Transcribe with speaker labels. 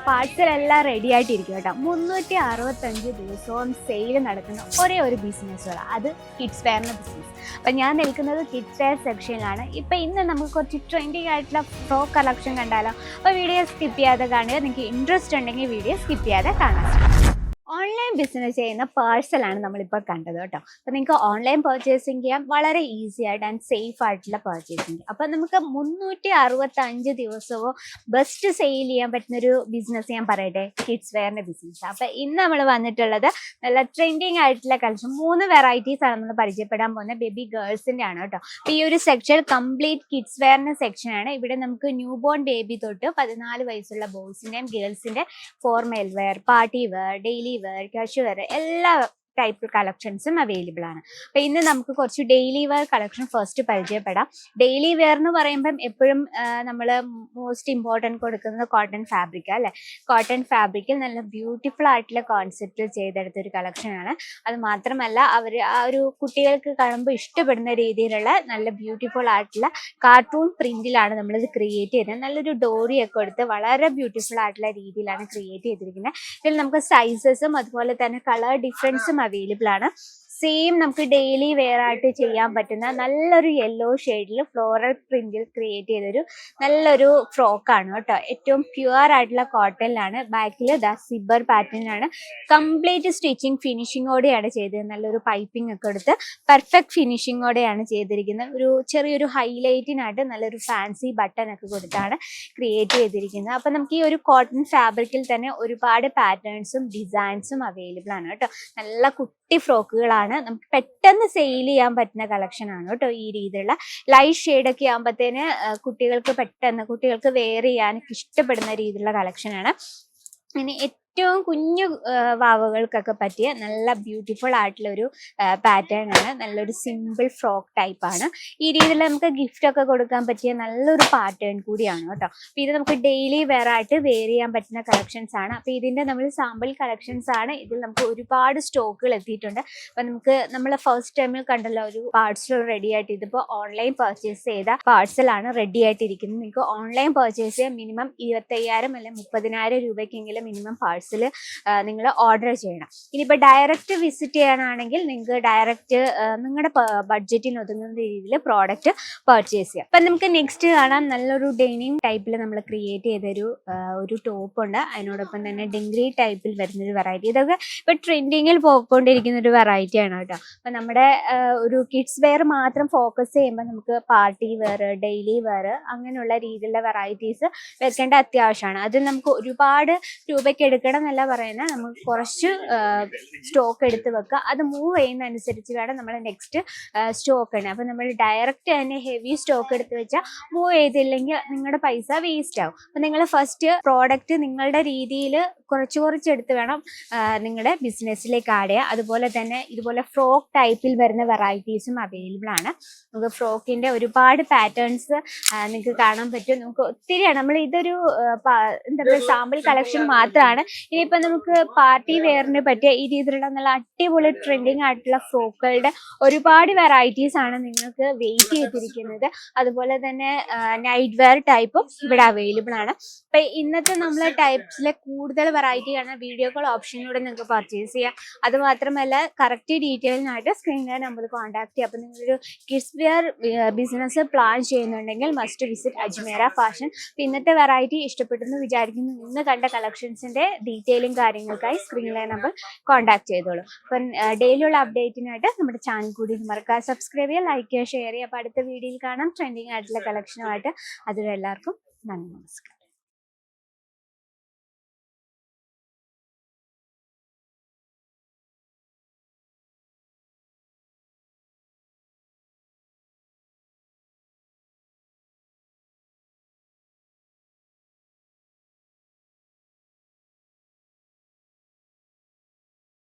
Speaker 1: പാഴ്സലെല്ലാം ready ആയിട്ടിരിക്കും കേട്ടോ. 365 ദിവസവും സെയിൽ നടക്കുന്ന ഒരേ ഒരു ബിസിനസ്സുകൾ, അത് കിഡ്സ് വെയറിൻ്റെ ബിസിനസ്. അപ്പം ഞാൻ നിൽക്കുന്നത് കിഡ്സ് വെയർ സെക്ഷനിലാണ്. ഇപ്പം ഇന്ന് നമുക്ക് കുറച്ച് ട്രെൻഡിങ് ആയിട്ടുള്ള ഫ്രോക്ക് കളക്ഷൻ കണ്ടാലോ? അപ്പോൾ വീഡിയോ സ്കിപ്പ് ചെയ്യാതെ കാണുക. നിങ്ങൾക്ക് ഇൻട്രസ്റ്റ് ഉണ്ടെങ്കിൽ വീഡിയോ സ്കിപ്പ് ചെയ്യാതെ കാണാം. ഓൺലൈൻ ബിസിനസ് ചെയ്യുന്ന പാഴ്സലാണ് നമ്മളിപ്പോൾ കണ്ടത് കേട്ടോ. അപ്പോൾ നിങ്ങൾക്ക് ഓൺലൈൻ പർച്ചേസിങ് ചെയ്യാം, വളരെ ഈസി ആയിട്ട് ആൻഡ് സേഫ് ആയിട്ടുള്ള പർച്ചേസിങ്. അപ്പോൾ നമുക്ക് 365 ദിവസവും ബെസ്റ്റ് സെയിൽ ചെയ്യാൻ പറ്റുന്നൊരു ബിസിനസ് ഞാൻ പറയട്ടെ, കിഡ്സ് വെയറിൻ്റെ ബിസിനസ്. അപ്പോൾ ഇന്ന് നമ്മൾ വന്നിട്ടുള്ളത് നല്ല ട്രെൻഡിങ് ആയിട്ടുള്ള കളക്ഷൻ 3 വെറൈറ്റീസ് ആണ് നമ്മൾ പരിചയപ്പെടാൻ പോകുന്നത്. ബേബി ഗേൾസിൻ്റെ ആണ് കേട്ടോ. അപ്പോൾ ഈ ഒരു സെക്ഷൻ കംപ്ലീറ്റ് കിഡ്സ് വെയറിൻ്റെ സെക്ഷനാണ്. ഇവിടെ നമുക്ക് ന്യൂ ബോൺ ബേബി തൊട്ട് 14 വയസ്സുള്ള ബോയ്സിൻ്റെയും ഗേൾസിൻ്റെ formal wear, party wear, daily wear, casual wear എല്ലാ ടൈപ്പ് കളക്ഷൻസും അവൈലബിൾ ആണ്. അപ്പോൾ ഇന്ന് നമുക്ക് കുറച്ച് ഡെയിലി വെയർ കളക്ഷൻ ഫസ്റ്റ് പരിചയപ്പെടാം. ഡെയിലി വെയർ എന്ന് പറയുമ്പം എപ്പോഴും നമ്മൾ മോസ്റ്റ് ഇമ്പോർട്ടൻറ്റ് കൊടുക്കുന്നത് കോട്ടൺ ഫാബ്രിക് അല്ലേ. കോട്ടൺ ഫാബ്രിക്കിൽ നല്ല ബ്യൂട്ടിഫുൾ ആയിട്ടുള്ള കോൺസെപ്റ്റിൽ ചെയ്തെടുത്തൊരു കളക്ഷനാണ്. അത് മാത്രമല്ല അവർ ആ ഒരു കുട്ടികൾക്ക് കാണുമ്പോൾ ഇഷ്ടപ്പെടുന്ന രീതിയിലുള്ള നല്ല ബ്യൂട്ടിഫുൾ ആയിട്ടുള്ള കാർട്ടൂൺ പ്രിന്റിലാണ് നമ്മളിത് ക്രിയേറ്റ് ചെയ്തത്. നല്ലൊരു ഡോറിയൊക്കെ കൊടുത്ത് വളരെ ബ്യൂട്ടിഫുൾ ആയിട്ടുള്ള രീതിയിലാണ് ക്രിയേറ്റ് ചെയ്തിരിക്കുന്നത്. ഇതിൽ നമുക്ക് സൈസസും അതുപോലെ തന്നെ കളർ ഡിഫറൻസും അവൈലബിൾ ആണ്. സെയിം നമുക്ക് ഡെയിലി വെയർ ആയിട്ട് ചെയ്യാൻ പറ്റുന്ന നല്ലൊരു യെല്ലോ ഷെയ്ഡിൽ ഫ്ലോറൽ പ്രിന്റിൽ ക്രിയേറ്റ് ചെയ്തൊരു നല്ലൊരു ഫ്രോക്കാണ് കേട്ടോ. ഏറ്റവും പ്യുവർ ആയിട്ടുള്ള കോട്ടണിലാണ്. ബാക്കിൽ സിബർ പാറ്റേണിലാണ്. കംപ്ലീറ്റ് സ്റ്റിച്ചിങ് ഫിനിഷിങ്ങോടെയാണ് ചെയ്തത്. നല്ലൊരു പൈപ്പിംഗ് ഒക്കെ എടുത്ത് പെർഫെക്റ്റ് ഫിനിഷിങ്ങോടെയാണ് ചെയ്തിരിക്കുന്നത്. ഒരു ചെറിയൊരു ഹൈലൈറ്റിനായിട്ട് നല്ലൊരു ഫാൻസി ബട്ടൺ ഒക്കെ കൊടുത്താണ് ക്രിയേറ്റ് ചെയ്തിരിക്കുന്നത്. അപ്പം നമുക്ക് ഈ ഒരു കോട്ടൺ ഫാബ്രിക്കിൽ തന്നെ ഒരുപാട് പാറ്റേൺസും ഡിസൈൻസും അവൈലബിൾ ആണ് കേട്ടോ. നല്ല കുട്ടി ഫ്രോക്കുകളാണ്. നമുക്ക് പെട്ടെന്ന് സെയിൽ ചെയ്യാൻ പറ്റുന്ന കളക്ഷൻ ആണ് കേട്ടോ. ഈ രീതിയിലുള്ള ലൈറ്റ് ഷെയ്ഡൊക്കെ ആകുമ്പോഴത്തേന് കുട്ടികൾക്ക് വെയർ ചെയ്യാനൊക്കെ ഇഷ്ടപ്പെടുന്ന രീതിയിലുള്ള കളക്ഷനാണ്. ഇനി ഏറ്റവും കുഞ്ഞു വാവകൾക്കൊക്കെ പറ്റിയ നല്ല ബ്യൂട്ടിഫുൾ ആയിട്ടുള്ള ഒരു പാറ്റേൺ ആണ്. നല്ലൊരു സിമ്പിൾ ഫ്രോക്ക് ടൈപ്പാണ്. ഈ രീതിയിൽ നമുക്ക് ഗിഫ്റ്റ് ഒക്കെ കൊടുക്കാൻ പറ്റിയ നല്ലൊരു പാറ്റേൺ കൂടിയാണ് കേട്ടോ. അപ്പോൾ ഇത് നമുക്ക് ഡെയിലി വെയർ ആയിട്ട് വെയർ ചെയ്യാൻ പറ്റുന്ന കളക്ഷൻസ് ആണ്. അപ്പോൾ ഇതിൻ്റെ നമ്മൾ സാമ്പിൾ കളക്ഷൻസ് ആണ്. ഇതിൽ നമുക്ക് ഒരുപാട് സ്റ്റോക്കുകൾ എത്തിയിട്ടുണ്ട്. അപ്പോൾ നമ്മൾ ഫസ്റ്റ് ടൈമിൽ കണ്ടല്ലോ ഒരു പാർസൽ റെഡി ആയിട്ട്, ഇതിപ്പോൾ ഓൺലൈൻ പർച്ചേസ് ചെയ്ത പാർസലാണ് റെഡി ആയിട്ടിരിക്കുന്നത്. നിങ്ങൾക്ക് ഓൺലൈൻ പർച്ചേസ് ചെയ്യാൻ മിനിമം 25,000 അല്ലെങ്കിൽ 30,000 രൂപയ്ക്കെങ്കിലും മിനിമം പാർസൽ നിങ്ങൾ ഓർഡർ ചെയ്യണം. ഇനിയിപ്പോൾ ഡയറക്റ്റ് വിസിറ്റ് ചെയ്യാനാണെങ്കിൽ നിങ്ങൾക്ക് ഡയറക്റ്റ് നിങ്ങളുടെ ബഡ്ജറ്റിന് ഒതുങ്ങുന്ന രീതിയിൽ പ്രോഡക്റ്റ് പർച്ചേസ് ചെയ്യാം. അപ്പം നമുക്ക് നെക്സ്റ്റ് കാണാം. നല്ലൊരു ഡെനിം ടൈപ്പിൽ നമ്മൾ ക്രിയേറ്റ് ചെയ്തൊരു ടോപ്പ് ഉണ്ട്. അതിനോടൊപ്പം തന്നെ ഡെങ്ക്രി ടൈപ്പിൽ വരുന്നൊരു വെറൈറ്റി. ഇതൊക്കെ ഇപ്പോൾ ട്രെൻഡിങ്ങിൽ പോയിക്കൊണ്ടിരിക്കുന്ന ഒരു വെറൈറ്റിയാണ് കേട്ടോ. അപ്പം നമ്മുടെ ഒരു കിഡ്സ് വെയർ മാത്രം ഫോക്കസ് ചെയ്യുമ്പോൾ നമുക്ക് പാർട്ടി വെയർ, ഡെയിലി വെയർ അങ്ങനെയുള്ള രീതിയിലുള്ള വെറൈറ്റീസ് വെക്കേണ്ട അത്യാവശ്യമാണ്. അത് നമുക്ക് ഒരുപാട് രൂപയ്ക്ക് എടുക്കണം എന്നല്ല പറയുന്നത്. നമുക്ക് കുറച്ച് സ്റ്റോക്ക് എടുത്ത് വെക്കുക. അത് മൂവ് ചെയ്യുന്നതനുസരിച്ച് വേണം നമ്മൾ നെക്സ്റ്റ് സ്റ്റോക്ക് ആണ്. അപ്പം നമ്മൾ ഡയറക്റ്റ് തന്നെ ഹെവി സ്റ്റോക്ക് എടുത്ത് വെച്ചാൽ മൂവ് ചെയ്തില്ലെങ്കിൽ നിങ്ങളുടെ പൈസ വേസ്റ്റ് ആവും. അപ്പം നിങ്ങൾ ഫസ്റ്റ് പ്രോഡക്റ്റ് നിങ്ങളുടെ രീതിയിൽ കുറച്ച് എടുത്ത് വേണം നിങ്ങളുടെ ബിസിനസ്സിലേക്ക് ആഡ് ചെയ്യുക. അതുപോലെ തന്നെ ഇതുപോലെ ഫ്രോക്ക് ടൈപ്പിൽ വരുന്ന വെറൈറ്റീസും അവൈലബിൾ ആണ്. നമുക്ക് ഫ്രോക്കിൻ്റെ ഒരുപാട് പാറ്റേൺസ് നിങ്ങൾക്ക് കാണാൻ പറ്റും. നമുക്ക് ഒത്തിരിയാണ്. നമ്മൾ ഇതൊരു എന്താ പറയുക സാമ്പിൾ കളക്ഷൻ മാത്രമാണ്. ഇനിയിപ്പോൾ നമുക്ക് പാർട്ടി വെയറിന് പറ്റിയ ഈ രീതിയിലുള്ള നല്ല അടിപൊളി ട്രെൻഡിങ് ആയിട്ടുള്ള ഫ്രോക്കുകളുടെ ഒരുപാട് വെറൈറ്റീസ് ആണ് നിങ്ങൾക്ക് വെയിറ്റ് ചെയ്തിരിക്കുന്നത്. അതുപോലെ തന്നെ നൈറ്റ് വെയർ ടൈപ്പും ഇവിടെ അവൈലബിൾ ആണ്. അപ്പം ഇന്നത്തെ നമ്മളെ ടൈപ്സിലെ കൂടുതൽ വെറൈറ്റിയാണ്. വീഡിയോ കോൾ ഓപ്ഷനിലൂടെ നിങ്ങൾക്ക് പർച്ചേസ് ചെയ്യാം. അതുമാത്രമല്ല കറക്റ്റ് ഡീറ്റെയിലിനായിട്ട് സ്ക്രീനിലെ നമ്പറിൽ കോൺടാക്ട് ചെയ്യാം. അപ്പം നിങ്ങളൊരു കിഡ്സ് വെയർ ബിസിനസ് പ്ലാൻ ചെയ്യുന്നുണ്ടെങ്കിൽ മസ്റ്റ് വിസിറ്റ് അജ്മേര ഫാഷൻ. ഇന്നത്തെ വെറൈറ്റി ഇഷ്ടപ്പെട്ടെന്ന് വിചാരിക്കുന്നു. ഇന്ന് കണ്ട കളക്ഷൻസിൻ്റെ ഡീറ്റെയിലും കാര്യങ്ങൾക്കായി സ്ക്രീനിലെ നമ്പർ കോൺടാക്ട് ചെയ്തോളൂ. അപ്പം ഡെയിലിയുള്ള അപ്ഡേറ്റിനായിട്ട് നമ്മുടെ ചാനൽ കൂടി മറക്കാതെ സബ്സ്ക്രൈബ് ചെയ്യുക, ലൈക്ക് ചെയ്യുക, ഷെയർ ചെയ്യുക. അപ്പോൾ അടുത്ത വീഡിയോയിൽ കാണാം ട്രെൻഡിങ് ആയിട്ടുള്ള കളക്ഷനുമായിട്ട്. അതിലെല്ലാവർക്കും നന്ദി, നമസ്കാരം.